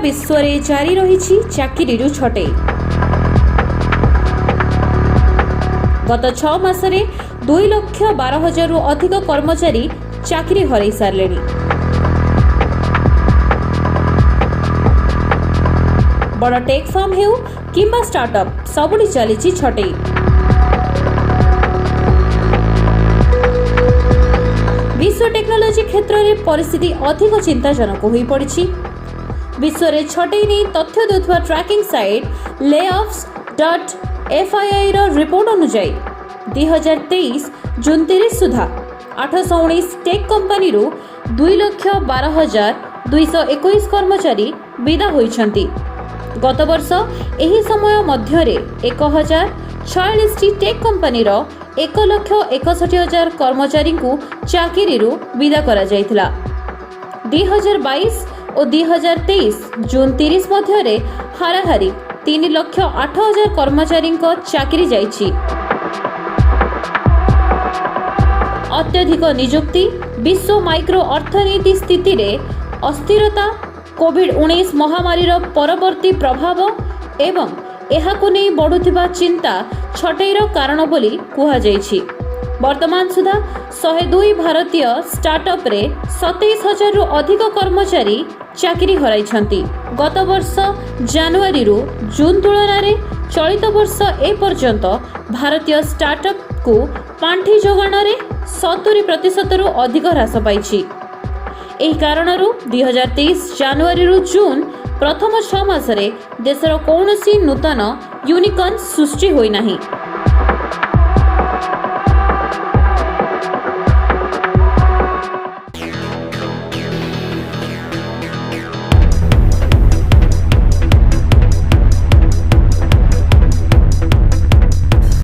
विश्व में जारी रही चाकरी छटई। गत 6 मासरे 2,12,000 रु अधिक कर्मचारी चाकरी हरई सारे। बड़ टेक फर्म हेउ किंबा स्टार्टअप सबुठी चली छटई। विश्व टेक्नोलोजी क्षेत्र में परिस्थिति अधिक चिंताजनक हो पड़ी। विश्व में छटई नहीं तथ्य देउथबा ट्रैकिंग साइट layoffs.fyi रिपोर्ट अनुसार 2023 जून 30 सुधा 819 टेक कंपनी 2,12,221 कर्मचारी विदा होइछंती। गत वर्ष एही समय मध्यरे 1,046 टेक कंपनी 1,61,000 कर्मचारी को चाकरी विदा करा जायथिला। 2022 और 2023 जून 30 मध्यरे हाराहारी 3,08,000 कर्मचारी चाकरी जाइछि। अत्यधिक नियुक्ति, विश्व माइक्रो अर्थनीति स्थिति रे अस्थिरता, कोविड-19 महामारी परवर्ती प्रभाव एवं एहाकु नहीं बढ़ुथिबा चिंता छटईर कारण बोली कुहा जाइछि। वर्तमान सुधा 102 भारतीय स्टार्टअप रे 27,000 रु अधिक कर्मचारी चाकरी हराइछंती। गत वर्ष जनवरी रु जून तुलना रे चलित वर्ष ए पर्यंत भारतीय स्टार्टअप को पांठी जोगाण रे 70% रु अधिक ह्रास पाइछि। एही कारणरू 2023 जनवरी रु जून प्रथम 6 मासरे देशर कौनसी नूतन यूनिकॉर्न सृष्टि होई नाही।